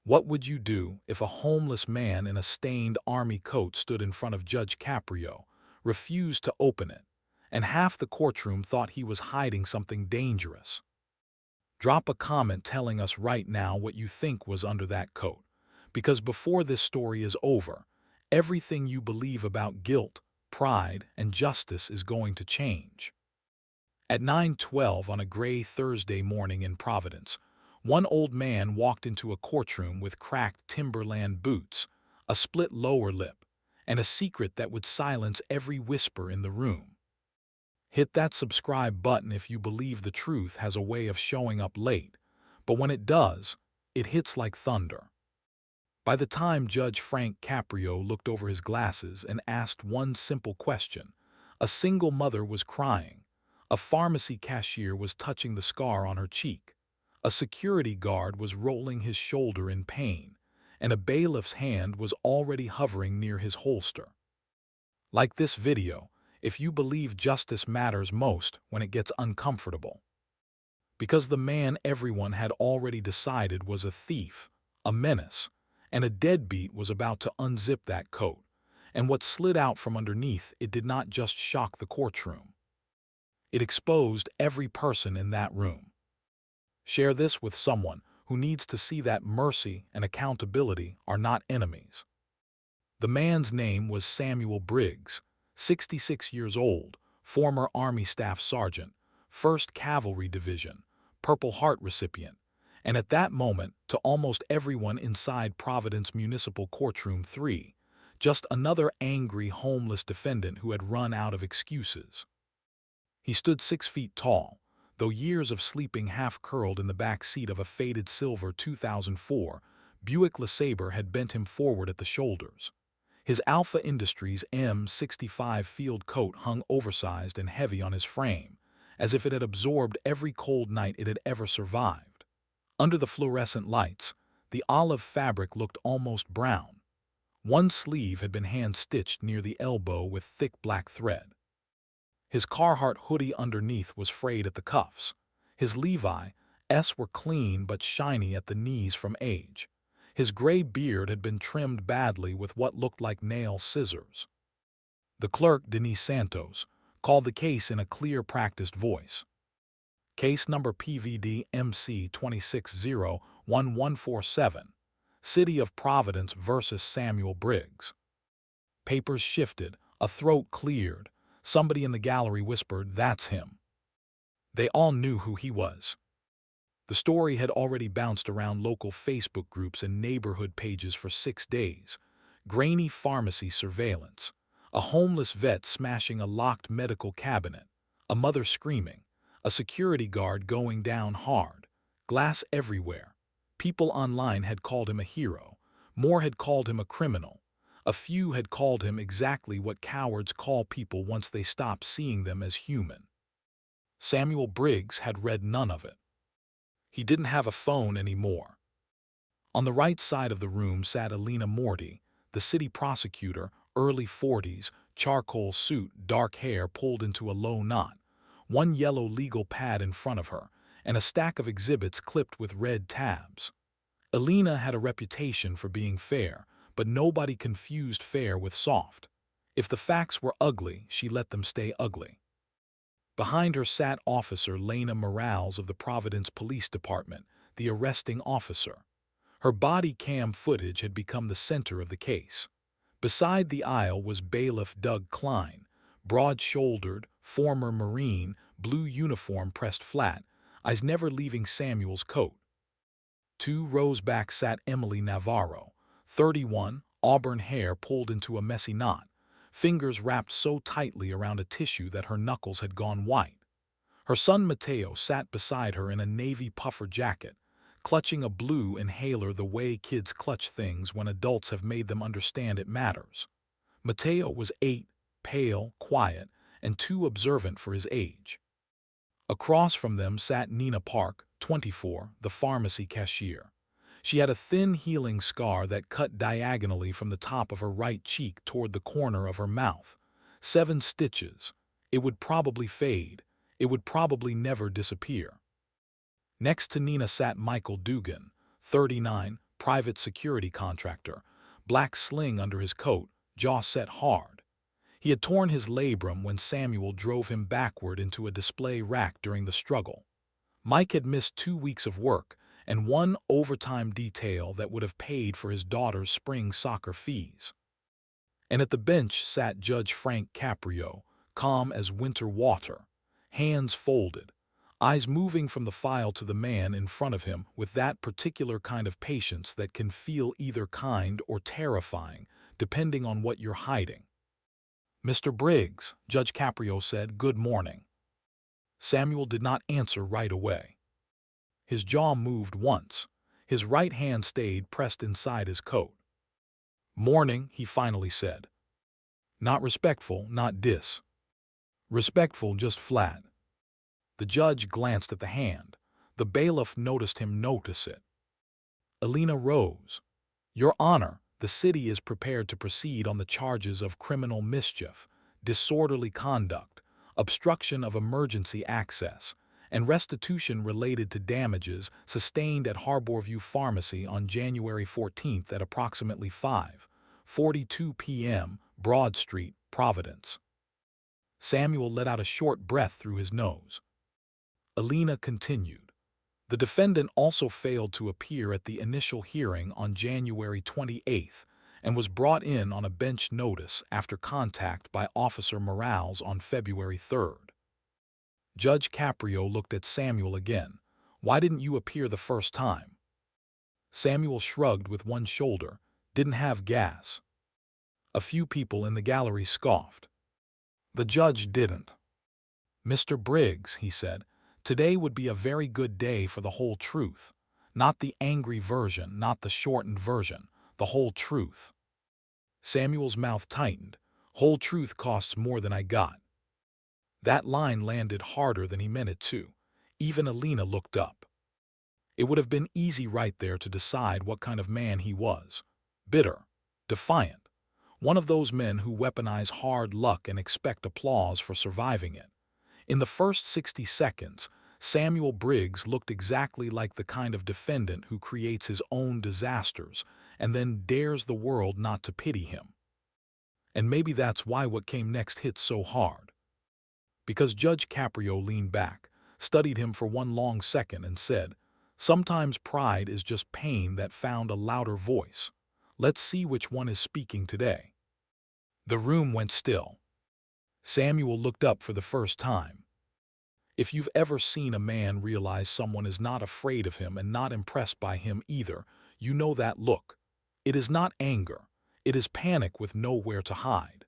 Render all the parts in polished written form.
What would you do if a homeless man in a stained army coat stood in front of Judge Caprio, refused to open it, and half the courtroom thought he was hiding something dangerous? Drop a comment telling us right now what you think was under that coat, because before this story is over, everything you believe about guilt, pride, and justice is going to change. At 9:12 on a gray Thursday morning in Providence, one old man walked into a courtroom with cracked Timberland boots, a split lower lip, and a secret that would silence every whisper in the room. Hit that subscribe button if you believe the truth has a way of showing up late, but when it does, it hits like thunder. By the time Judge Frank Caprio looked over his glasses and asked one simple question, a single mother was crying, a pharmacy cashier was touching the scar on her cheek, a security guard was rolling his shoulder in pain, and a bailiff's hand was already hovering near his holster. Like this video, if you believe justice matters most when it gets uncomfortable. Because the man everyone had already decided was a thief, a menace, and a deadbeat was about to unzip that coat, and what slid out from underneath it did not just shock the courtroom. It exposed every person in that room. Share this with someone who needs to see that mercy and accountability are not enemies. The man's name was Samuel Briggs, 66 years old, former Army Staff Sergeant, 1st Cavalry Division, Purple Heart recipient, and at that moment, to almost everyone inside Providence Municipal Courtroom 3, just another angry homeless defendant who had run out of excuses. He stood 6 feet tall, though years of sleeping half-curled in the back seat of a faded silver 2004 Buick LeSabre had bent him forward at the shoulders. His Alpha Industries M65 field coat hung oversized and heavy on his frame, as if it had absorbed every cold night it had ever survived. Under the fluorescent lights, the olive fabric looked almost brown. One sleeve had been hand-stitched near the elbow with thick black thread. His Carhartt hoodie underneath was frayed at the cuffs. His Levi's were clean but shiny at the knees from age. His gray beard had been trimmed badly with what looked like nail scissors. The clerk, Denise Santos, called the case in a clear, practiced voice. Case number PVD MC 2601147, City of Providence versus Samuel Briggs. Papers shifted, a throat cleared. Somebody in the gallery whispered, "That's him." They all knew who he was. The story had already bounced around local Facebook groups and neighborhood pages for 6 days. Grainy pharmacy surveillance, a homeless vet smashing a locked medical cabinet, a mother screaming, a security guard going down hard, glass everywhere. People online had called him a hero. More had called him a criminal. A few had called him exactly what cowards call people once they stop seeing them as human. Samuel Briggs had read none of it. He didn't have a phone anymore. On the right side of the room sat Alina Morty, the city prosecutor, early 40s, charcoal suit, dark hair pulled into a low knot, one yellow legal pad in front of her, and a stack of exhibits clipped with red tabs. Alina had a reputation for being fair, but nobody confused fair with soft. If the facts were ugly, she let them stay ugly. Behind her sat Officer Lena Morales of the Providence Police Department, the arresting officer. Her body cam footage had become the center of the case. Beside the aisle was bailiff Doug Klein, broad-shouldered, former Marine, blue uniform pressed flat, eyes never leaving Samuel's coat. 2 rows back sat Emily Navarro, 31, auburn hair pulled into a messy knot, fingers wrapped so tightly around a tissue that her knuckles had gone white. Her son Mateo sat beside her in a navy puffer jacket, clutching a blue inhaler the way kids clutch things when adults have made them understand it matters. Mateo was 8, pale, quiet, and too observant for his age. Across from them sat Nina Park, 24, the pharmacy cashier. She had a thin healing scar that cut diagonally from the top of her right cheek toward the corner of her mouth. 7 stitches. It would probably fade. It would probably never disappear. Next to Nina sat Michael Dugan, 39, private security contractor, black sling under his coat, jaw set hard. He had torn his labrum when Samuel drove him backward into a display rack during the struggle. Mike had missed 2 weeks of work and one overtime detail that would have paid for his daughter's spring soccer fees. And at the bench sat Judge Frank Caprio, calm as winter water, hands folded, eyes moving from the file to the man in front of him with that particular kind of patience that can feel either kind or terrifying, depending on what you're hiding. "Mr. Briggs," Judge Caprio said, "good morning." Samuel did not answer right away. His jaw moved once. His right hand stayed pressed inside his coat. "Morning," he finally said. Not respectful, not respectful, just flat. The judge glanced at the hand. The bailiff noticed him notice it. Alina rose. "Your Honor, the city is prepared to proceed on the charges of criminal mischief, disorderly conduct, obstruction of emergency access, and restitution related to damages sustained at Harborview Pharmacy on January 14th at approximately 5:42 p.m., Broad Street, Providence." Samuel let out a short breath through his nose. Alina continued. "The defendant also failed to appear at the initial hearing on January 28th and was brought in on a bench notice after contact by Officer Morales on February 3rd. Judge Caprio looked at Samuel again. "Why didn't you appear the first time?" Samuel shrugged with one shoulder. "Didn't have gas." A few people in the gallery scoffed. The judge didn't. "Mr. Briggs," he said, "today would be a very good day for the whole truth. Not the angry version, not the shortened version, the whole truth." Samuel's mouth tightened. "Whole truth costs more than I got." That line landed harder than he meant it to. Even Alina looked up. It would have been easy right there to decide what kind of man he was. Bitter, defiant, one of those men who weaponize hard luck and expect applause for surviving it. In the first 60 seconds, Samuel Briggs looked exactly like the kind of defendant who creates his own disasters and then dares the world not to pity him. And maybe that's why what came next hit so hard. Because Judge Caprio leaned back, studied him for one long second and said, "Sometimes pride is just pain that found a louder voice. Let's see which one is speaking today." The room went still. Samuel looked up for the first time. If you've ever seen a man realize someone is not afraid of him and not impressed by him either, you know that look. It is not anger. It is panic with nowhere to hide.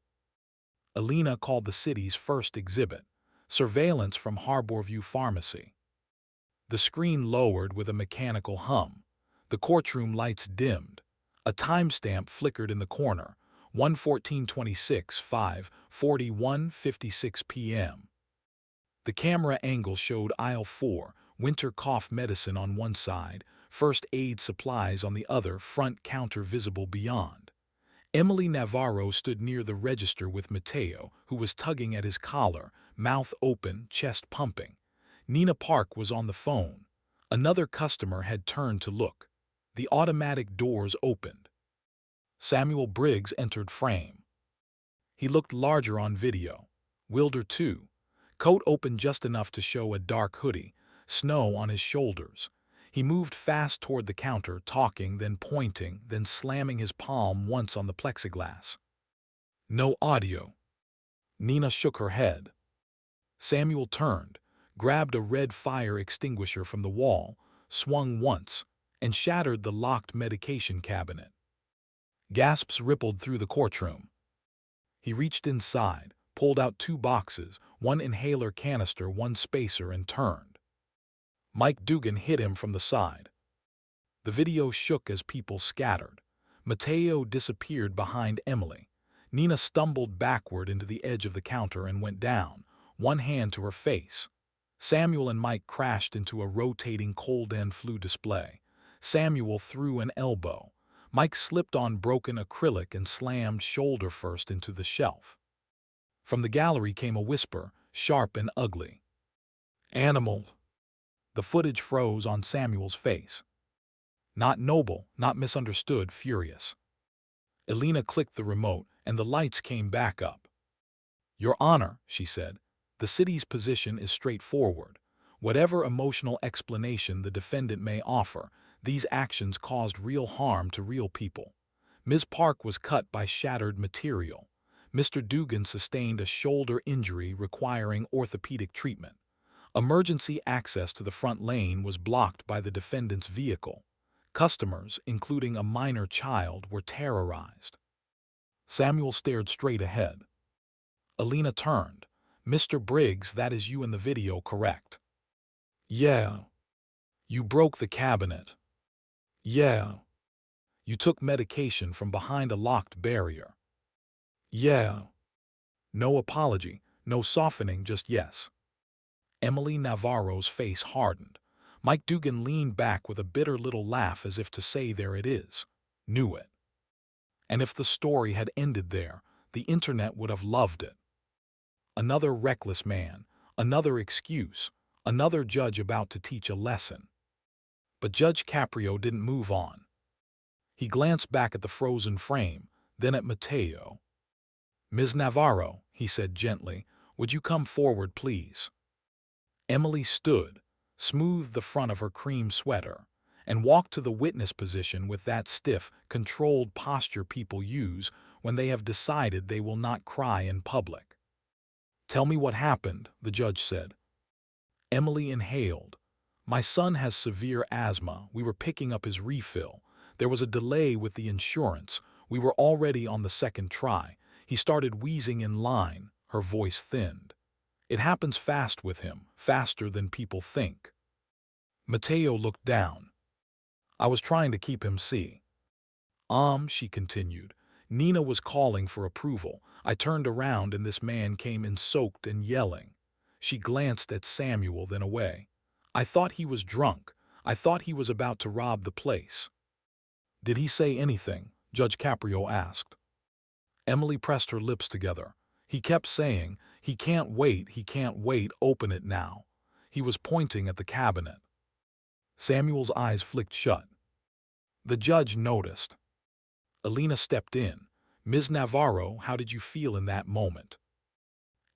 Alina called the city's first exhibit, surveillance from Harborview Pharmacy. The screen lowered with a mechanical hum. The courtroom lights dimmed. A timestamp flickered in the corner, 1:14:26, 5:41:56 p.m. The camera angle showed aisle 4, winter cough medicine on one side, first aid supplies on the other, front counter visible beyond. Emily Navarro stood near the register with Mateo, who was tugging at his collar, mouth open, chest pumping. Nina Park was on the phone. Another customer had turned to look. The automatic doors opened. Samuel Briggs entered frame. He looked larger on video. Wilder too. Coat open just enough to show a dark hoodie, snow on his shoulders. He moved fast toward the counter, talking, then pointing, then slamming his palm once on the plexiglass. "No audio." Nina shook her head. Samuel turned, grabbed a red fire extinguisher from the wall, swung once, and shattered the locked medication cabinet. Gasps rippled through the courtroom. He reached inside, pulled out 2 boxes, one inhaler canister, one spacer, and turned. Mike Dugan hit him from the side. The video shook as people scattered. Mateo disappeared behind Emily. Nina stumbled backward into the edge of the counter and went down, one hand to her face. Samuel and Mike crashed into a rotating cold end flu display. Samuel threw an elbow. Mike slipped on broken acrylic and slammed shoulder first into the shelf. From the gallery came a whisper, sharp and ugly. "Animal." The footage froze on Samuel's face. Not noble, not misunderstood, furious. Elena clicked the remote, and the lights came back up. "Your Honor," she said, "the city's position is straightforward. Whatever emotional explanation the defendant may offer, these actions caused real harm to real people. Ms. Park was cut by shattered material. Mr. Dugan sustained a shoulder injury requiring orthopedic treatment. Emergency access to the front lane was blocked by the defendant's vehicle. Customers, including a minor child, were terrorized." Samuel stared straight ahead. Elena turned. "Mr. Briggs, that is you in the video, correct?" "Yeah." "You broke the cabinet." "Yeah." "You took medication from behind a locked barrier." "Yeah." No apology, no softening, just yes. Emily Navarro's face hardened. Mike Dugan leaned back with a bitter little laugh as if to say, "There it is. Knew it." And if the story had ended there, the internet would have loved it. Another reckless man, another excuse, another judge about to teach a lesson. But Judge Caprio didn't move on. He glanced back at the frozen frame, then at Mateo. "Ms. Navarro," he said gently, "would you come forward, please?" Emily stood, smoothed the front of her cream sweater, and walked to the witness position with that stiff, controlled posture people use when they have decided they will not cry in public. "Tell me what happened," the judge said. Emily inhaled. "My son has severe asthma. We were picking up his refill. There was a delay with the insurance. We were already on the second try. He started wheezing in line." Her voice thinned. "It happens fast with him, faster than people think." Mateo looked down. "I was trying to keep him see." She continued. "Nina was calling for approval. I turned around and this man came in soaked and yelling." She glanced at Samuel, then away. "I thought he was drunk. I thought he was about to rob the place." "Did he say anything?" Judge Caprio asked. Emily pressed her lips together. "He kept saying, 'He can't wait, open it now.'" He was pointing at the cabinet. Samuel's eyes flicked shut. The judge noticed. Elena stepped in. "Ms. Navarro, how did you feel in that moment?"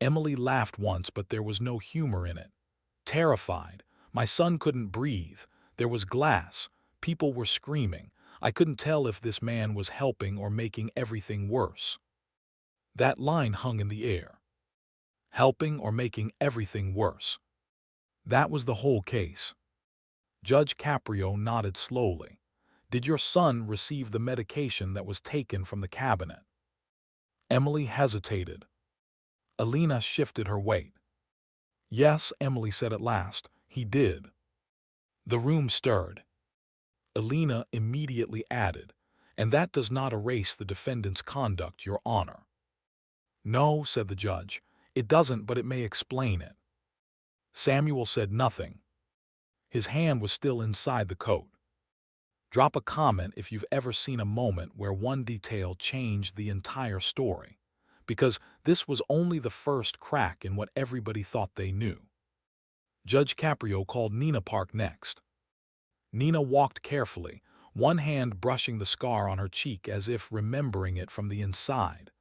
Emily laughed once, but there was no humor in it. "Terrified. My son couldn't breathe. There was glass. People were screaming. I couldn't tell if this man was helping or making everything worse." That line hung in the air. Helping or making everything worse. That was the whole case. Judge Caprio nodded slowly. "Did your son receive the medication that was taken from the cabinet?" Emily hesitated. Elena shifted her weight. "Yes," Emily said at last, "he did." The room stirred. Elena immediately added, "And that does not erase the defendant's conduct, Your Honor." "No," said the judge, "it doesn't, but it may explain it." Samuel said nothing. His hand was still inside the coat. Drop a comment if you've ever seen a moment where one detail changed the entire story, because this was only the first crack in what everybody thought they knew. Judge Caprio called Nina Park next. Nina walked carefully, one hand brushing the scar on her cheek as if remembering it from the inside.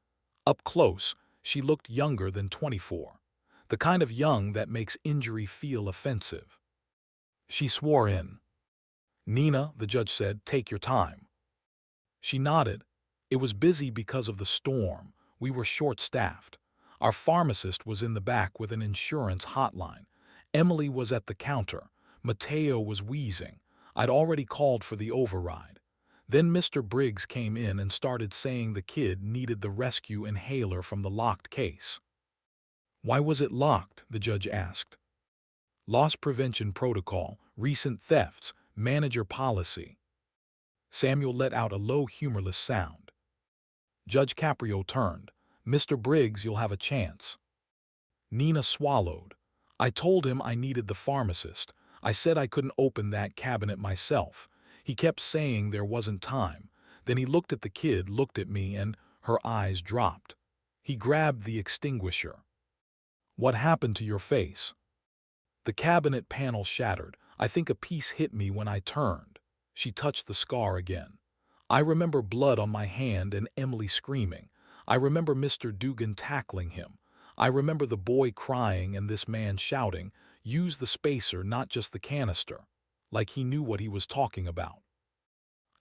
Up close, she looked younger than 24, the kind of young that makes injury feel offensive. She swore in. "Nina," the judge said, "take your time." She nodded. "It was busy because of the storm. We were short-staffed. Our pharmacist was in the back with an insurance hotline. Emily was at the counter. Mateo was wheezing. I'd already called for the override. Then Mr. Briggs came in and started saying the kid needed the rescue inhaler from the locked case." "Why was it locked?" the judge asked. "Loss prevention protocol, recent thefts, manager policy." Samuel let out a low, humorless sound. Judge Caprio turned. "Mr. Briggs, you'll have a chance." Nina swallowed. "I told him I needed the pharmacist. I said I couldn't open that cabinet myself. He kept saying there wasn't time. Then he looked at the kid, looked at me, and..." Her eyes dropped. "He grabbed the extinguisher." "What happened to your face?" "The cabinet panel shattered. I think a piece hit me when I turned." She touched the scar again. I remember blood on my hand and Emily screaming. I remember Mr. Dugan tackling him. I remember the boy crying and this man shouting, "Use the spacer, not just the canister," like he knew what he was talking about.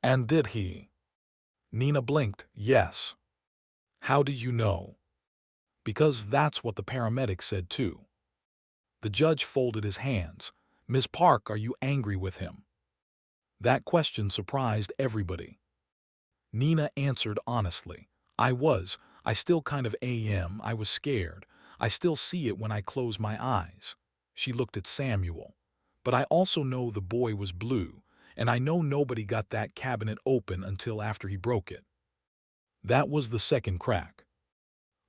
And did he? Nina blinked. Yes. How do you know? Because that's what the paramedic said too. The judge folded his hands. Miss Park, are you angry with him? That question surprised everybody. Nina answered honestly. I was. I still kind of am. I was scared. I still see it when I close my eyes. She looked at Samuel. But I also know the boy was blue, and I know nobody got that cabinet open until after he broke it. That was the second crack.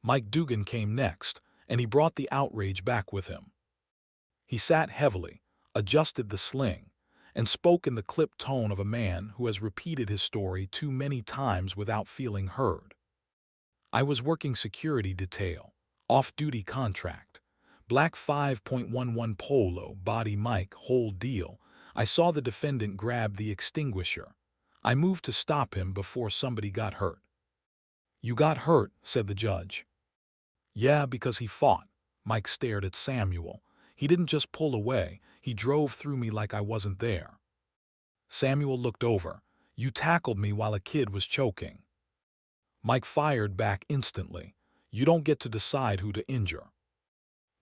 Mike Dugan came next, and he brought the outrage back with him. He sat heavily, adjusted the sling, and spoke in the clipped tone of a man who has repeated his story too many times without feeling heard. I was working security detail, off-duty contract, black 5.11 Polo, body mic, whole deal. I saw the defendant grab the extinguisher. I moved to stop him before somebody got hurt. You got hurt, said the judge. Yeah, because he fought. Mike stared at Samuel. He didn't just pull away, he drove through me like I wasn't there. Samuel looked over. You tackled me while a kid was choking. Mike fired back instantly. You don't get to decide who to injure.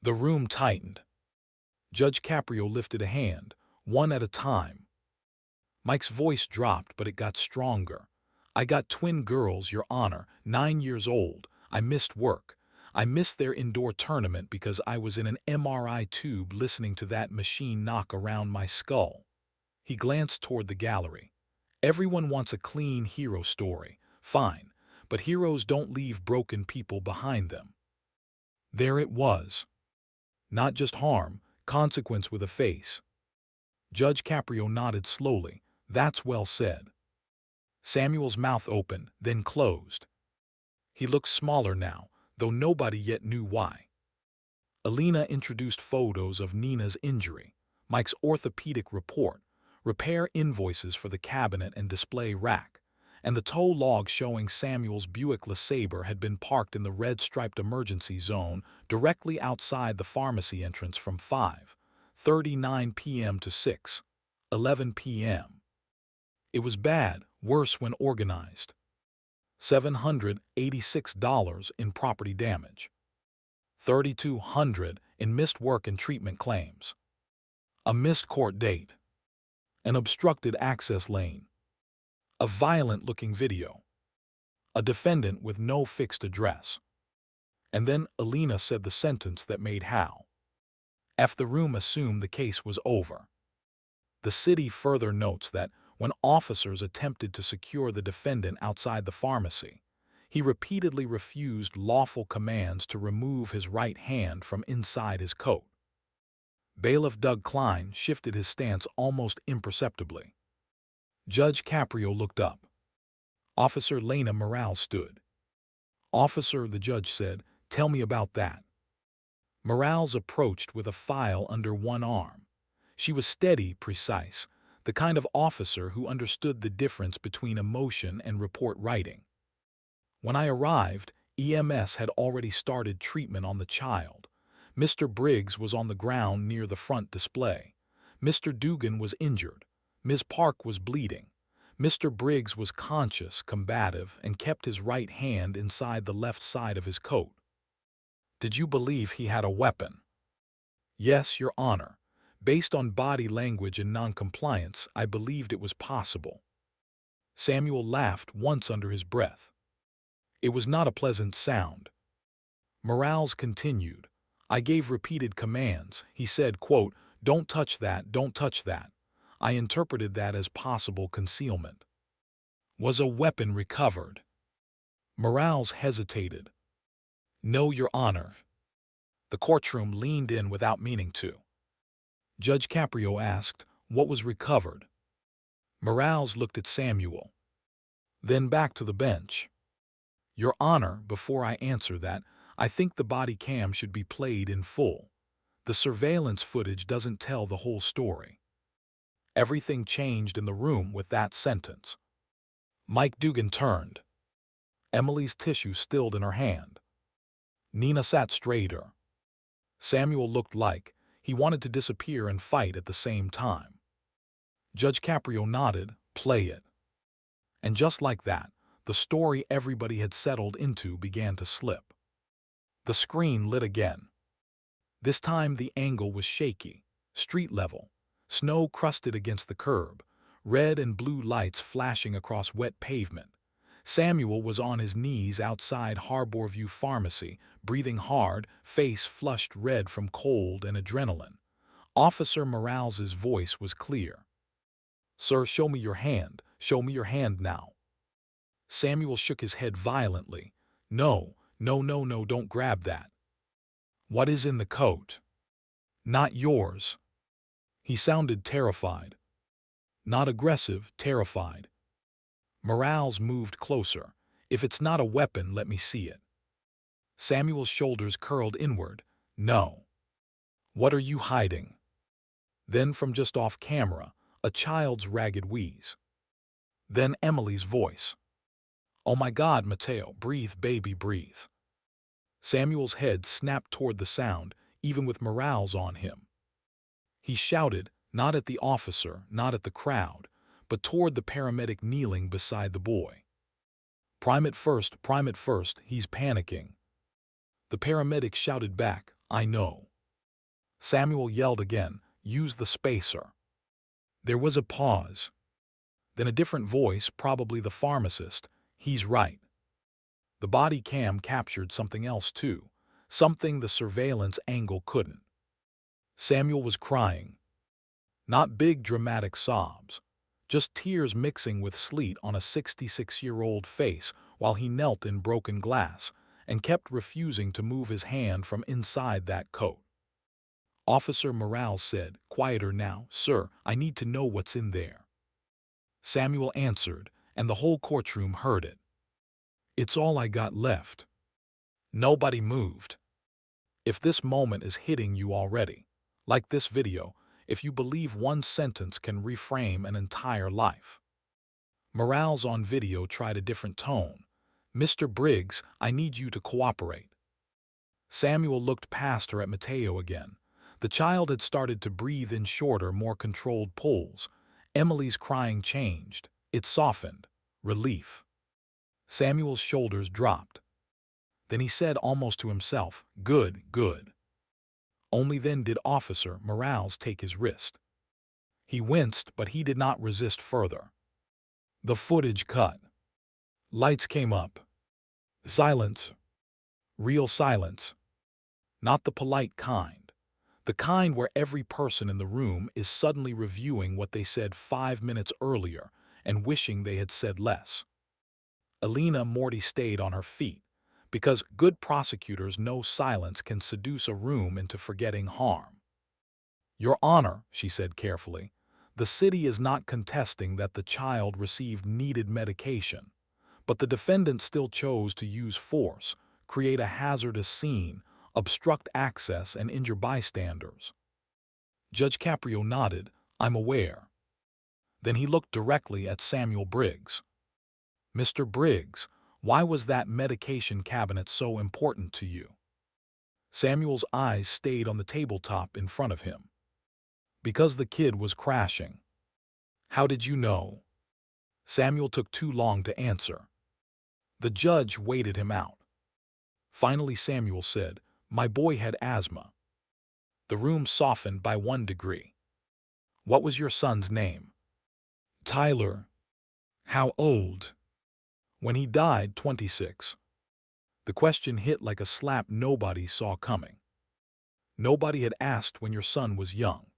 The room tightened. Judge Caprio lifted a hand, one at a time. Mike's voice dropped, but it got stronger. I got twin girls, Your Honor, 9 years old. I missed work. I missed their indoor tournament because I was in an MRI tube listening to that machine knock around my skull. He glanced toward the gallery. Everyone wants a clean hero story. Fine, but heroes don't leave broken people behind them. There it was. Not just harm, consequence with a face. Judge Caprio nodded slowly. That's well said. Samuel's mouth opened, then closed. He looked smaller now, though nobody yet knew why. Alina introduced photos of Nina's injury, Mike's orthopedic report, repair invoices for the cabinet and display rack, and the tow log showing Samuel's Buick LeSabre had been parked in the red-striped emergency zone directly outside the pharmacy entrance from 5:39 p.m. to 6:11 p.m. It was bad, worse when organized. $786 in property damage. $3,200 in missed work and treatment claims. A missed court date. An obstructed access lane. A violent-looking video. A defendant with no fixed address. And then Alina said the sentence that made Hal F. the room assume the case was over. The city further notes that when officers attempted to secure the defendant outside the pharmacy, he repeatedly refused lawful commands to remove his right hand from inside his coat. Bailiff Doug Klein shifted his stance almost imperceptibly. Judge Caprio looked up. Officer Lena Morales stood. Officer, the judge said, tell me about that. Morales approached with a file under one arm. She was steady, precise, the kind of officer who understood the difference between emotion and report writing. When I arrived, EMS had already started treatment on the child. Mr. Briggs was on the ground near the front display. Mr. Dugan was injured. Ms. Park was bleeding. Mr. Briggs was conscious, combative, and kept his right hand inside the left side of his coat. Did you believe he had a weapon? Yes, Your Honor. Based on body language and noncompliance, I believed it was possible. Samuel laughed once under his breath. It was not a pleasant sound. Morales continued. I gave repeated commands. He said, quote, don't touch that, don't touch that. I interpreted that as possible concealment. Was a weapon recovered? Morales hesitated. No, Your Honor. The courtroom leaned in without meaning to. Judge Caprio asked, what was recovered? Morales looked at Samuel. Then back to the bench. Your Honor, before I answer that, I think the body cam should be played in full. The surveillance footage doesn't tell the whole story. Everything changed in the room with that sentence. Mike Dugan turned. Emily's tissue stilled in her hand. Nina sat straighter. Samuel looked like he wanted to disappear and fight at the same time. Judge Caprio nodded, "Play it." And just like that, the story everybody had settled into began to slip. The screen lit again. This time the angle was shaky, street level, snow crusted against the curb, red and blue lights flashing across wet pavement. Samuel was on his knees outside Harborview Pharmacy, breathing hard, face flushed red from cold and adrenaline. Officer Morales's voice was clear. "Sir, show me your hand. Show me your hand now." Samuel shook his head violently. "No, no, no, no, don't grab that." "What is in the coat?" "Not yours." He sounded terrified. Not aggressive, terrified. Morales moved closer. "If it's not a weapon, let me see it." Samuel's shoulders curled inward. "No." "What are you hiding?" Then from just off camera, a child's ragged wheeze. Then Emily's voice. "Oh my God, Mateo, breathe, baby, breathe." Samuel's head snapped toward the sound, even with Morales on him. He shouted, not at the officer, not at the crowd, but toward the paramedic kneeling beside the boy. Primate first, he's panicking." The paramedic shouted back, "I know." Samuel yelled again, "Use the spacer." There was a pause. Then a different voice, probably the pharmacist, "He's right." The body cam captured something else too, something the surveillance angle couldn't. Samuel was crying. Not big dramatic sobs, just tears mixing with sleet on a 66-year-old face while he knelt in broken glass and kept refusing to move his hand from inside that coat. Officer Morales said, "Quieter now, sir, I need to know what's in there." Samuel answered, and the whole courtroom heard it. "It's all I got left." Nobody moved. If this moment is hitting you already, like this video, if you believe one sentence can reframe an entire life. Morales on video tried a different tone. "Mr. Briggs, I need you to cooperate." Samuel looked past her at Mateo again. The child had started to breathe in shorter, more controlled pulls. Emily's crying changed. It softened. Relief. Samuel's shoulders dropped. Then he said almost to himself, "Good, good." Only then did Officer Morales take his wrist. He winced, but he did not resist further. The footage cut. Lights came up. Silence. Real silence. Not the polite kind. The kind where every person in the room is suddenly reviewing what they said 5 minutes earlier and wishing they had said less. Elena Morty stayed on her feet, because good prosecutors know silence can seduce a room into forgetting harm. "Your Honor," she said carefully, "the city is not contesting that the child received needed medication, but the defendant still chose to use force, create a hazardous scene, obstruct access, and injure bystanders." Judge Caprio nodded, "I'm aware." Then he looked directly at Samuel Briggs. "Mr. Briggs, why was that medication cabinet so important to you?" Samuel's eyes stayed on the tabletop in front of him. "Because the kid was crashing." "How did you know?" Samuel took too long to answer. The judge waited him out. Finally Samuel said, "My boy had asthma." The room softened by 1 degree. "What was your son's name?" "Tyler." "How old?" "When he died, 26. The question hit like a slap nobody saw coming. Nobody had asked when your son was young.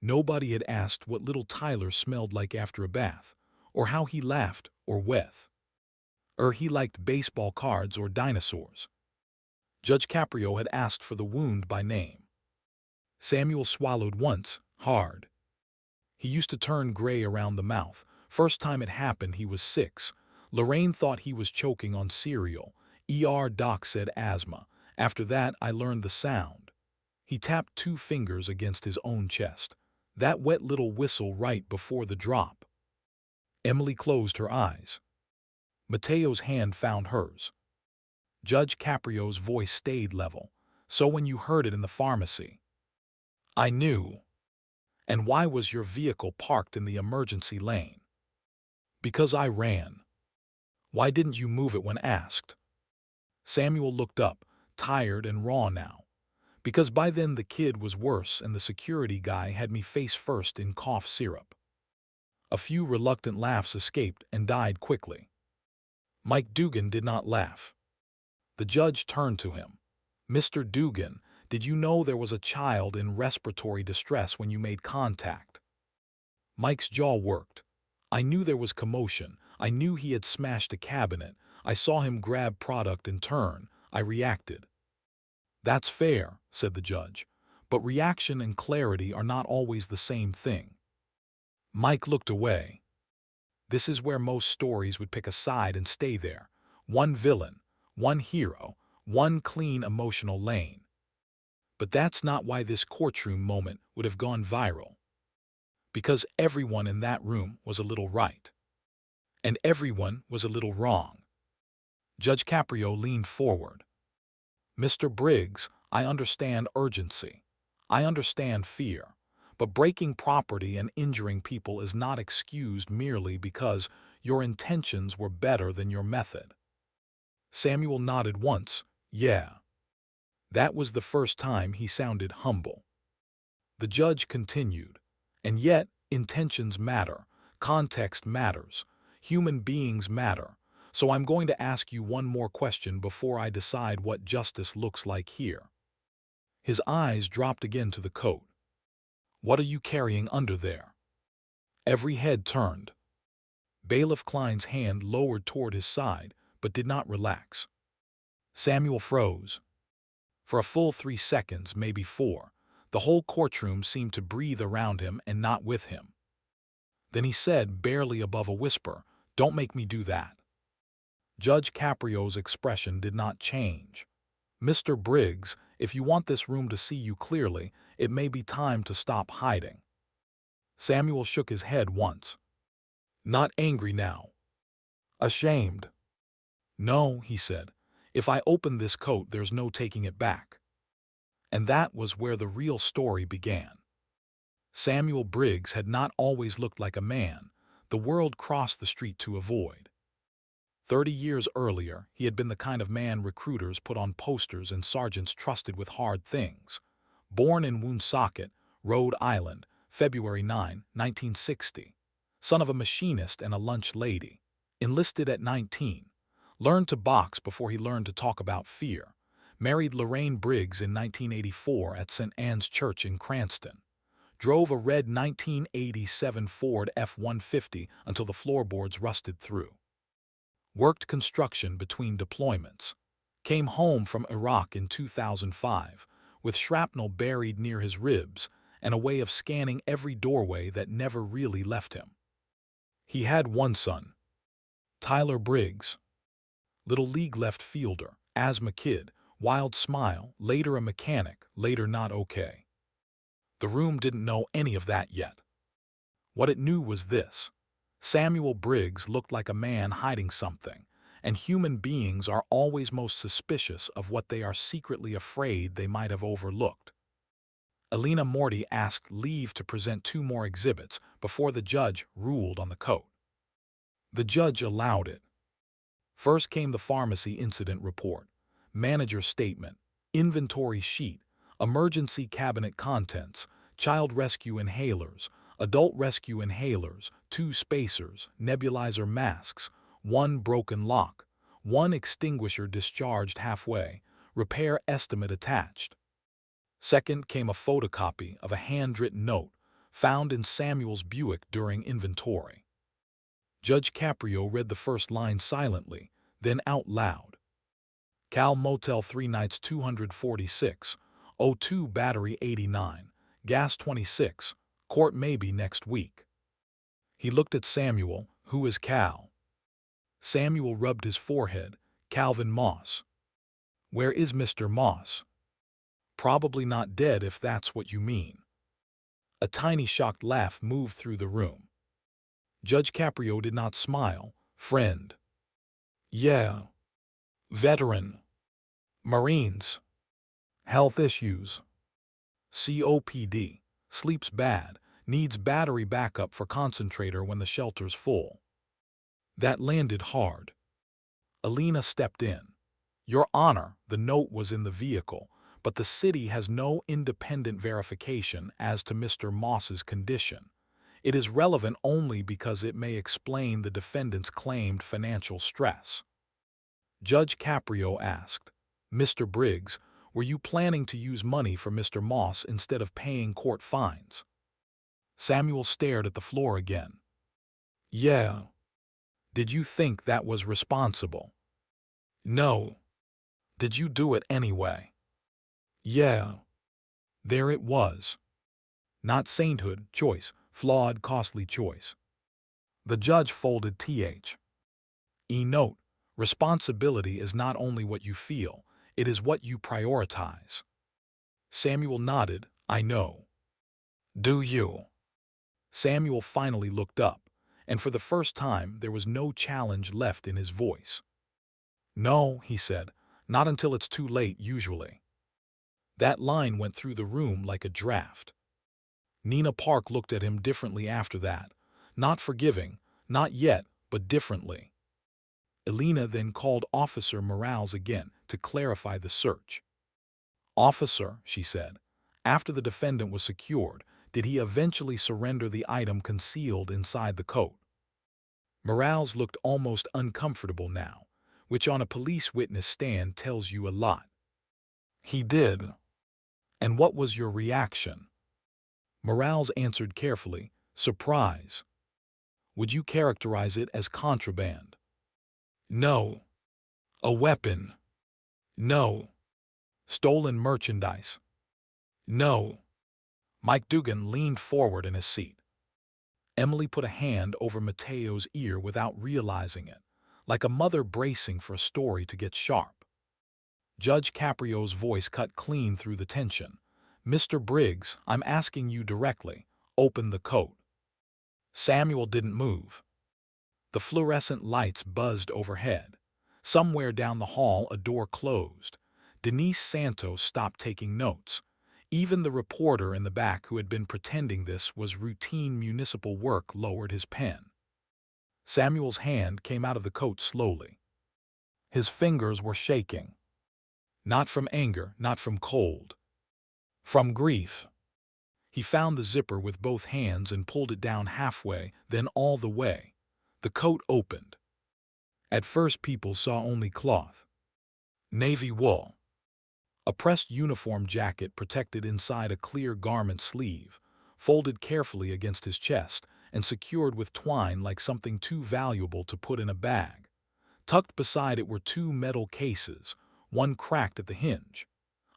Nobody had asked what little Tyler smelled like after a bath, or how he laughed or with. Or he liked baseball cards or dinosaurs. Judge Caprio had asked for the wound by name. Samuel swallowed once, hard. He used to turn gray around the mouth. First time it happened he was 6. Lorraine thought he was choking on cereal. Doc said asthma. After that I learned the sound. He tapped 2 fingers against his own chest. That wet little whistle right before the drop. Emily closed her eyes. Mateo's hand found hers. Judge Caprio's voice stayed level. So when you heard it in the pharmacy, I knew. And why was your vehicle parked in the emergency lane? Because I ran. Why didn't you move it when asked? Samuel looked up, tired and raw now. Because by then the kid was worse and the security guy had me face first in cough syrup. A few reluctant laughs escaped and died quickly. Mike Dugan did not laugh. The judge turned to him. Mr. Dugan, did you know there was a child in respiratory distress when you made contact? Mike's jaw worked. I knew there was commotion. I knew he had smashed a cabinet. I saw him grab product and turn. I reacted. That's fair, said the judge. But reaction and clarity are not always the same thing. Mike looked away. This is where most stories would pick a side and stay there. One villain, one hero, one clean emotional lane. But that's not why this courtroom moment would have gone viral. Because everyone in that room was a little right. And everyone was a little wrong. Judge Caprio leaned forward. Mr. Briggs, I understand urgency. I understand fear. But breaking property and injuring people is not excused merely because your intentions were better than your method. Samuel nodded once. Yeah. That was the first time he sounded humble. The judge continued. And yet, intentions matter. Context matters. Human beings matter. So I'm going to ask you one more question before I decide what justice looks like here. His eyes dropped again to the coat. What are you carrying under there? Every head turned. Bailiff Klein's hand lowered toward his side, but did not relax. Samuel froze. For a full 3 seconds, maybe 4, the whole courtroom seemed to breathe around him and not with him. Then he said, barely above a whisper, "Don't make me do that." Judge Caprio's expression did not change. Mr. Briggs, if you want this room to see you clearly, it may be time to stop hiding. Samuel shook his head once. Not angry now. Ashamed. No, he said. If I open this coat, there's no taking it back. And that was where the real story began. Samuel Briggs had not always looked like a man the world crossed the street to avoid. 30 years earlier, he had been the kind of man recruiters put on posters and sergeants trusted with hard things. Born in Woonsocket, Rhode Island, February 9, 1960. Son of a machinist and a lunch lady. Enlisted at 19. Learned to box before he learned to talk about fear. Married Lorraine Briggs in 1984 at St. Anne's Church in Cranston. Drove a red 1987 Ford F-150 until the floorboards rusted through. Worked construction between deployments. Came home from Iraq in 2005 with shrapnel buried near his ribs and a way of scanning every doorway that never really left him. He had one son, Tyler Briggs. Little league left fielder, asthma kid, wild smile, later a mechanic, later not okay. The room didn't know any of that yet. What it knew was this. Samuel Briggs looked like a man hiding something, and human beings are always most suspicious of what they are secretly afraid they might have overlooked. Elena Morty asked leave to present 2 more exhibits before the judge ruled on the coat. The judge allowed it. First came the pharmacy incident report, manager's statement, inventory sheet, emergency cabinet contents, child rescue inhalers, adult rescue inhalers, 2 spacers, nebulizer masks, 1 broken lock, 1 extinguisher discharged halfway, repair estimate attached. Second came a photocopy of a handwritten note found in Samuel's Buick during inventory. Judge Caprio read the first line silently, then out loud. Cal Motel 3 nights 246, O2 battery 89, gas 26, court maybe next week. He looked at Samuel, who is Cal? Samuel rubbed his forehead, Calvin Moss. Where is Mr. Moss? Probably not dead if that's what you mean. A tiny shocked laugh moved through the room. Judge Caprio did not smile. Friend. Yeah. Veteran. Marines. Health issues. COPD. Sleeps bad. Needs battery backup for concentrator when the shelter's full. That landed hard. Alina stepped in. Your Honor, the note was in the vehicle, but the city has no independent verification as to Mr. Moss's condition. It is relevant only because it may explain the defendant's claimed financial stress. Judge Caprio asked, Mr. Briggs, were you planning to use money for Mr. Moss instead of paying court fines? Samuel stared at the floor again. Yeah. Did you think that was responsible? No. Did you do it anyway? Yeah. There it was. Not sainthood, choice, flawed, costly choice. The judge folded note, responsibility is not only what you feel, it is what you prioritize. Samuel nodded, I know. Do you? Samuel finally looked up, and for the first time there was no challenge left in his voice. No, he said, not until it's too late usually. That line went through the room like a draft. Nina Park looked at him differently after that. Not forgiving, not yet, but differently. Alina then called Officer Morales again to clarify the search. Officer, she said, after the defendant was secured, did he eventually surrender the item concealed inside the coat? Morales looked almost uncomfortable now, which on a police witness stand tells you a lot. He did. And what was your reaction? Morales answered carefully, surprise. Would you characterize it as contraband? No. A weapon? No. Stolen merchandise? No. Mike Dugan leaned forward in his seat. Emily put a hand over Mateo's ear without realizing it, like a mother bracing for a story to get sharp. Judge Caprio's voice cut clean through the tension. Mr. Briggs, I'm asking you directly, open the coat. Samuel didn't move. The fluorescent lights buzzed overhead. Somewhere down the hall a door closed. Denise Santos stopped taking notes. Even the reporter in the back who had been pretending this was routine municipal work lowered his pen. Samuel's hand came out of the coat slowly. His fingers were shaking. Not from anger, not from cold. From grief. He found the zipper with both hands and pulled it down halfway, then all the way. The coat opened. At first people saw only cloth. Navy wool. A pressed uniform jacket protected inside a clear garment sleeve, folded carefully against his chest and secured with twine like something too valuable to put in a bag. Tucked beside it were two metal cases, one cracked at the hinge.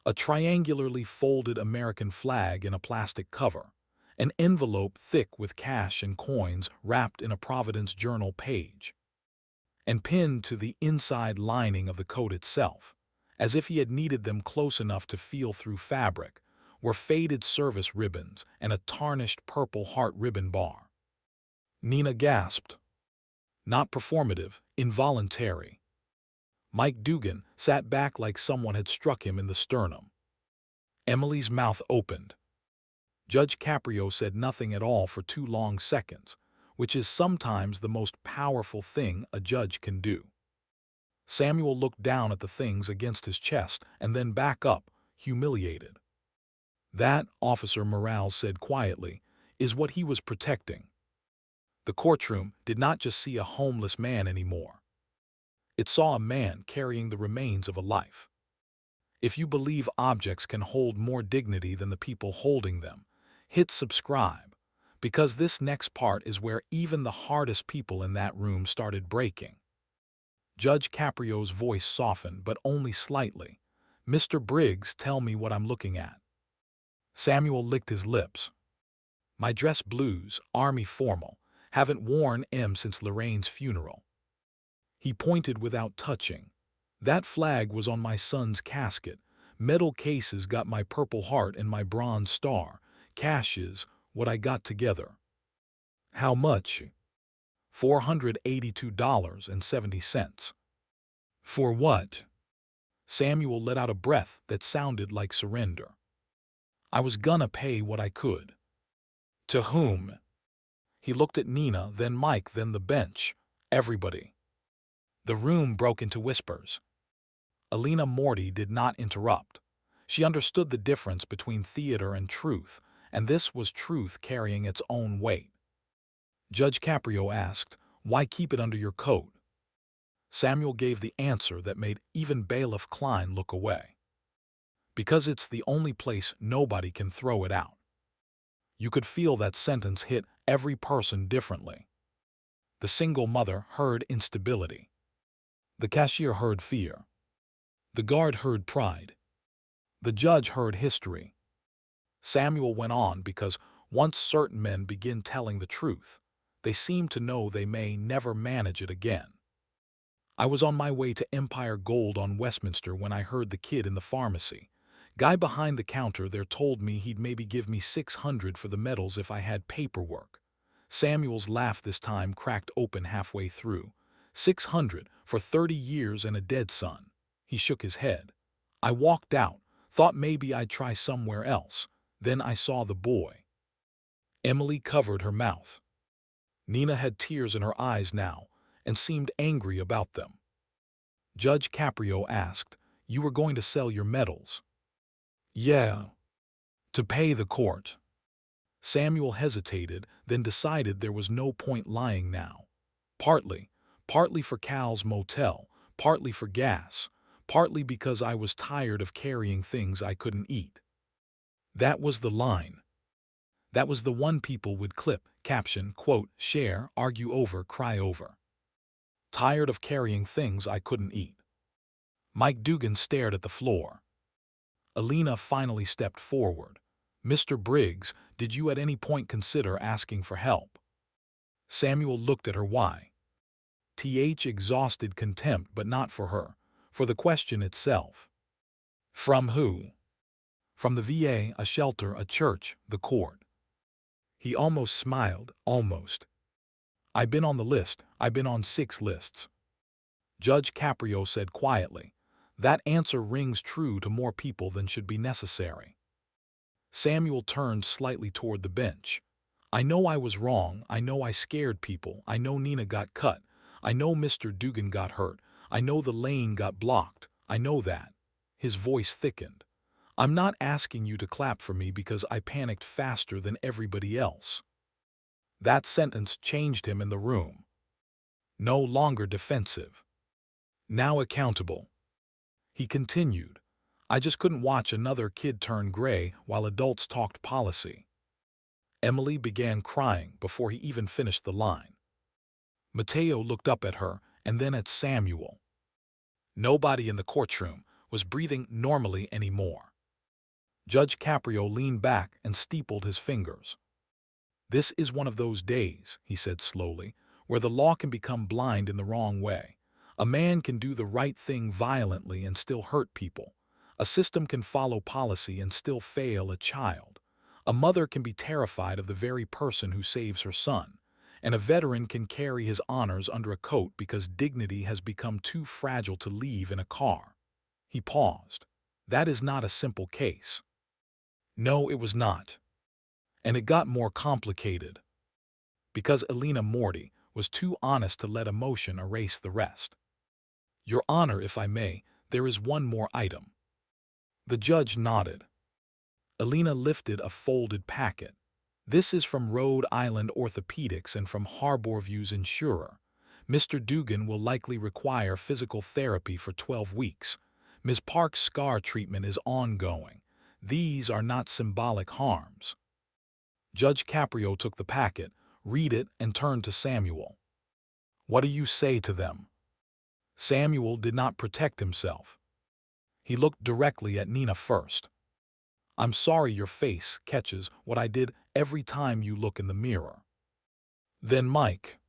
A triangularly folded American flag in a plastic cover. An envelope thick with cash and coins wrapped in a Providence Journal page. And pinned to the inside lining of the coat itself, as if he had kneaded them close enough to feel through fabric, were faded service ribbons and a tarnished purple heart ribbon bar. Nina gasped. Not performative, involuntary. Mike Dugan sat back like someone had struck him in the sternum. Emily's mouth opened. Judge Caprio said nothing at all for 2 long seconds, which is sometimes the most powerful thing a judge can do. Samuel looked down at the things against his chest and then back up, humiliated. That, Officer Morales said quietly, is what he was protecting. The courtroom did not just see a homeless man anymore. It saw a man carrying the remains of a life. If you believe objects can hold more dignity than the people holding them, hit subscribe, because this next part is where even the hardest people in that room started breaking. Judge Caprio's voice softened, but only slightly. Mr. Briggs, tell me what I'm looking at. Samuel licked his lips. My dress blues, army formal, haven't worn M since Lorraine's funeral. He pointed without touching. That flag was on my son's casket. Metal cases got my Purple Heart and my Bronze Star. Caches, what I got together. How much? $482.70. For what? Samuel let out a breath that sounded like surrender. I was gonna pay what I could. To whom? He looked at Nina, then Mike, then the bench. Everybody. The room broke into whispers. Alina Morty did not interrupt. She understood the difference between theater and truth, and this was truth carrying its own weight. Judge Caprio asked, "Why keep it under your coat?" Samuel gave the answer that made even Bailiff Klein look away. Because it's the only place nobody can throw it out. You could feel that sentence hit every person differently. The single mother heard instability. The cashier heard fear. The guard heard pride. The judge heard history. Samuel went on because once certain men begin telling the truth, they seem to know they may never manage it again. I was on my way to Empire Gold on Westminster when I heard the kid in the pharmacy. Guy behind the counter there told me he'd maybe give me $600 for the medals if I had paperwork. Samuel's laugh this time cracked open halfway through. $600 for 30 years and a dead son. He shook his head. I walked out, thought maybe I'd try somewhere else. Then I saw the boy. Emily covered her mouth. Nina had tears in her eyes now and seemed angry about them. Judge Caprio asked, "You were going to sell your medals?" "Yeah. To pay the court." Samuel hesitated, then decided there was no point lying now. Partly for Cal's motel, partly for gas, partly because I was tired of carrying things I couldn't eat. That was the line. That was the one people would clip, caption, quote, share, argue over, cry over. Tired of carrying things I couldn't eat. Mike Dugan stared at the floor. Alina finally stepped forward. "Mr. Briggs, did you at any point consider asking for help?" Samuel looked at her. Why? Exhausted contempt, but not for her, for the question itself. From who? From the VA, a shelter, a church, the court. He almost smiled, almost. "I've been on the list, I've been on 6 lists." Judge Caprio said quietly, "That answer rings true to more people than should be necessary." Samuel turned slightly toward the bench. "I know I was wrong, I know I scared people, I know Nina got cut, I know Mr. Dugan got hurt, I know the lane got blocked, I know that." His voice thickened. "I'm not asking you to clap for me because I panicked faster than everybody else." That sentence changed him in the room. No longer defensive. Now accountable. He continued, "I just couldn't watch another kid turn gray while adults talked policy." Emily began crying before he even finished the line. Mateo looked up at her and then at Samuel. Nobody in the courtroom was breathing normally anymore. Judge Caprio leaned back and steepled his fingers. "This is one of those days," he said slowly, "where the law can become blind in the wrong way. A man can do the right thing violently and still hurt people. A system can follow policy and still fail a child. A mother can be terrified of the very person who saves her son. And a veteran can carry his honors under a coat because dignity has become too fragile to leave in a car." He paused. "That is not a simple case." No, it was not. And it got more complicated. Because Alina Morty was too honest to let emotion erase the rest. "Your Honor, if I may, there is one more item." The judge nodded. Alina lifted a folded packet. "This is from Rhode Island Orthopedics and from Harborview's insurer. Mr. Dugan will likely require physical therapy for 12 weeks. Ms. Park's scar treatment is ongoing. These are not symbolic harms." Judge Caprio took the packet, read it, and turned to Samuel. "What do you say to them?" Samuel did not protect himself. He looked directly at Nina first. "I'm sorry your face catches what I did every time you look in the mirror." Then Mike.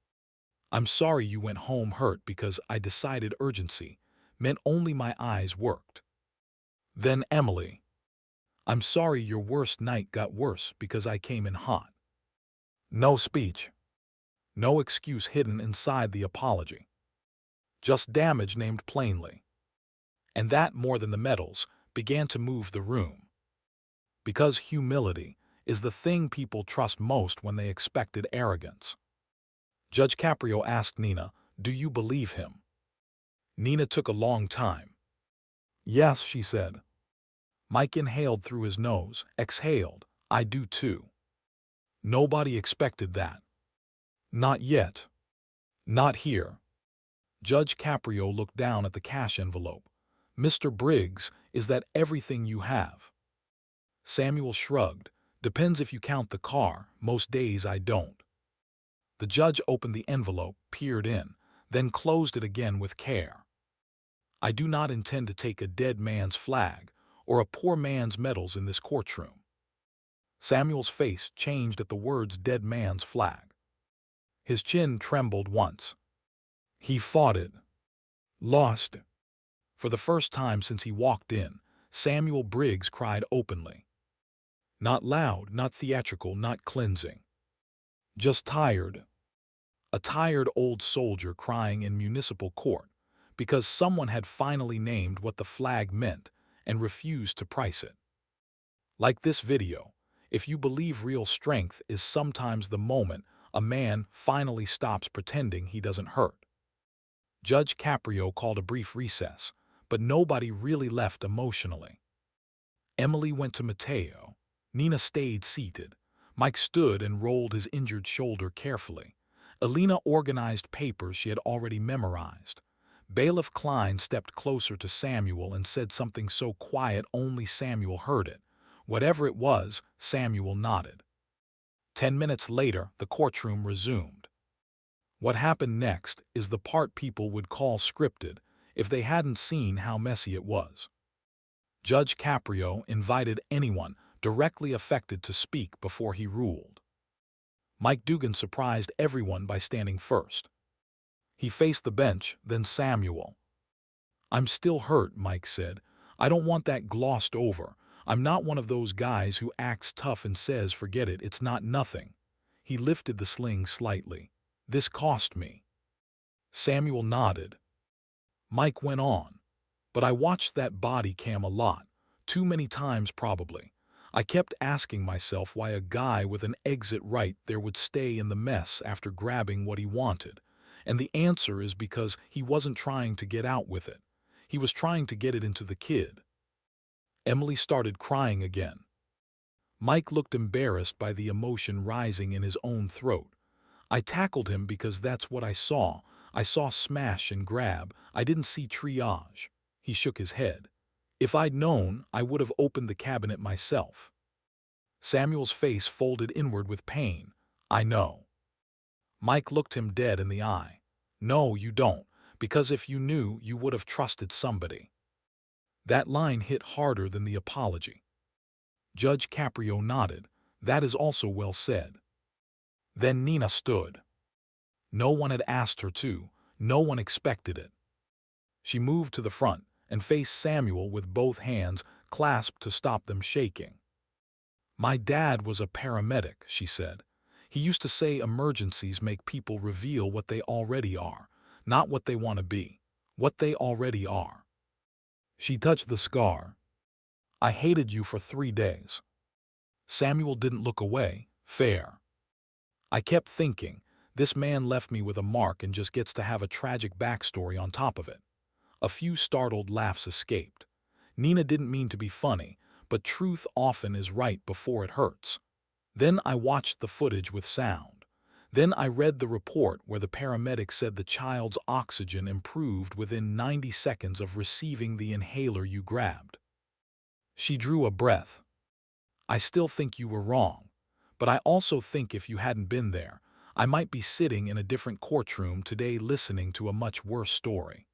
"I'm sorry you went home hurt because I decided urgency meant only my eyes worked." Then Emily. "I'm sorry your worst night got worse because I came in hot." No speech. No excuse hidden inside the apology. Just damage named plainly. And that, more than the medals, began to move the room. Because humility is the thing people trust most when they expected arrogance. Judge Caprio asked Nina, "Do you believe him?" Nina took a long time. "Yes," she said. Mike inhaled through his nose, exhaled. "I do too." Nobody expected that. Not yet. Not here. Judge Caprio looked down at the cash envelope. "Mr. Briggs, is that everything you have?" Samuel shrugged. "Depends if you count the car. Most days I don't." The judge opened the envelope, peered in, then closed it again with care. "I do not intend to take a dead man's flag or a poor man's medals in this courtroom." Samuel's face changed at the words "dead man's flag." His chin trembled once. He fought it. Lost. For the first time since he walked in, Samuel Briggs cried openly. Not loud, not theatrical, not cleansing. Just tired. A tired old soldier crying in municipal court because someone had finally named what the flag meant and refused to price it. Like this video, if you believe real strength is sometimes the moment a man finally stops pretending he doesn't hurt. Judge Caprio called a brief recess, but nobody really left emotionally. Emily went to Mateo. Nina stayed seated. Mike stood and rolled his injured shoulder carefully. Alina organized papers she had already memorized. Bailiff Klein stepped closer to Samuel and said something so quiet only Samuel heard it. Whatever it was, Samuel nodded. 10 minutes later, the courtroom resumed. What happened next is the part people would call scripted if they hadn't seen how messy it was. Judge Caprio invited anyone directly affected to speak before he ruled. Mike Dugan surprised everyone by standing first. He faced the bench, then Samuel. "I'm still hurt," Mike said. "I don't want that glossed over. I'm not one of those guys who acts tough and says, 'Forget it, it's not nothing.'" He lifted the sling slightly. "This cost me." Samuel nodded. Mike went on. "But I watched that body cam a lot. Too many times probably. I kept asking myself why a guy with an exit right there would stay in the mess after grabbing what he wanted. And the answer is because he wasn't trying to get out with it. He was trying to get it into the kid." Emily started crying again. Mike looked embarrassed by the emotion rising in his own throat. "I tackled him because that's what I saw. I saw smash and grab. I didn't see triage." He shook his head. "If I'd known, I would have opened the cabinet myself." Samuel's face folded inward with pain. "I know." Mike looked him dead in the eye. "No, you don't, because if you knew, you would have trusted somebody." That line hit harder than the apology. Judge Caprio nodded. "That is also well said." Then Nina stood. No one had asked her to. No one expected it. She moved to the front and faced Samuel with both hands clasped to stop them shaking. "My dad was a paramedic," she said. "He used to say emergencies make people reveal what they already are, not what they want to be, what they already are." She touched the scar. "I hated you for 3 days." Samuel didn't look away. "Fair. I kept thinking, this man left me with a mark and just gets to have a tragic backstory on top of it." A few startled laughs escaped. Nina didn't mean to be funny, but truth often is right before it hurts. "Then I watched the footage with sound. Then I read the report where the paramedic said the child's oxygen improved within 90 seconds of receiving the inhaler you grabbed." She drew a breath. "I still think you were wrong, but I also think if you hadn't been there, I might be sitting in a different courtroom today listening to a much worse story."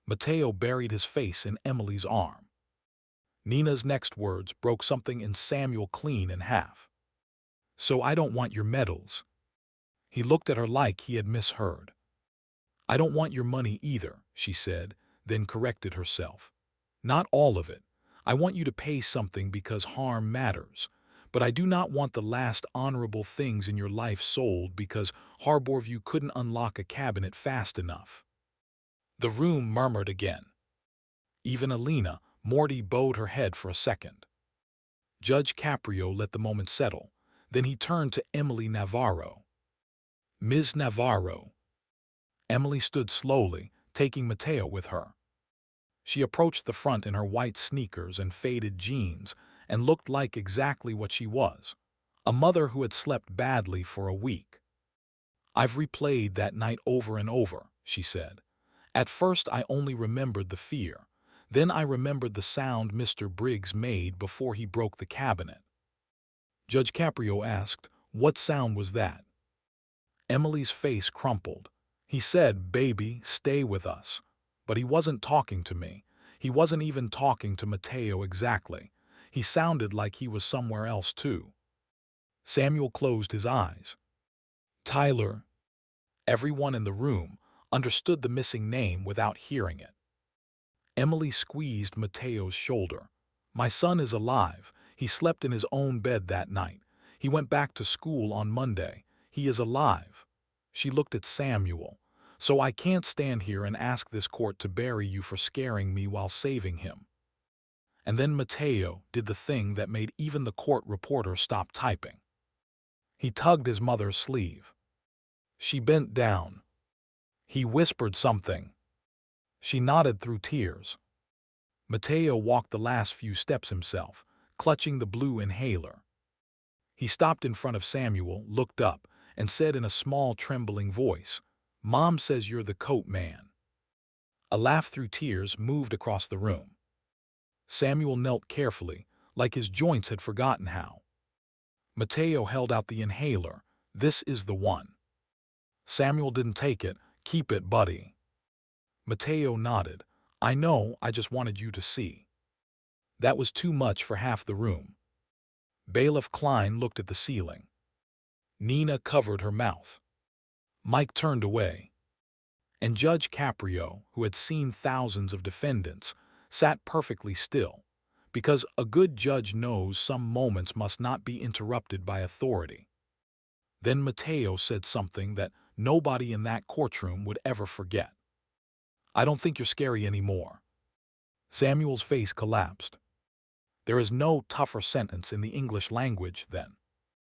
Mateo buried his face in Emily's arm. Nina's next words broke something in Samuel clean in half. "So I don't want your medals." He looked at her like he had misheard. "I don't want your money either," she said, then corrected herself. "Not all of it. I want you to pay something because harm matters. but I do not want the last honorable things in your life sold because Harborview couldn't unlock a cabinet fast enough." The room murmured again. Even Alina, Morty bowed her head for a second. Judge Caprio let the moment settle. Then he turned to Emily Navarro. "Ms. Navarro." Emily stood slowly, taking Mateo with her. She approached the front in her white sneakers and faded jeans and looked like exactly what she was, a mother who had slept badly for a week. "I've replayed that night over and over," she said. "At first I only remembered the fear. Then I remembered the sound Mr. Briggs made before he broke the cabinet." Judge Caprio asked, "What sound was that?" Emily's face crumpled. "He said, 'Baby, stay with us.' But he wasn't talking to me. He wasn't even talking to Mateo exactly. He sounded like he was somewhere else too." Samuel closed his eyes. "Tyler." Everyone in the room understood the missing name without hearing it. Emily squeezed Mateo's shoulder. "My son is alive. He slept in his own bed that night. He went back to school on Monday. He is alive." She looked at Samuel. "So I can't stand here and ask this court to bury you for scaring me while saving him." And then Mateo did the thing that made even the court reporter stop typing. He tugged his mother's sleeve. She bent down. He whispered something. She nodded through tears. Mateo walked the last few steps himself, clutching the blue inhaler. He stopped in front of Samuel, looked up, and said in a small, trembling voice, "Mom says you're the coat man." A laugh through tears moved across the room. Samuel knelt carefully, like his joints had forgotten how. Mateo held out the inhaler. "This is the one." Samuel didn't take it. "Keep it, buddy." Mateo nodded. "I know, I just wanted you to see." That was too much for half the room. Bailiff Klein looked at the ceiling. Nina covered her mouth. Mike turned away. And Judge Caprio, who had seen thousands of defendants, sat perfectly still, because a good judge knows some moments must not be interrupted by authority. Then Mateo said something that nobody in that courtroom would ever forget. "I don't think you're scary anymore." Samuel's face collapsed. There is no tougher sentence in the English language than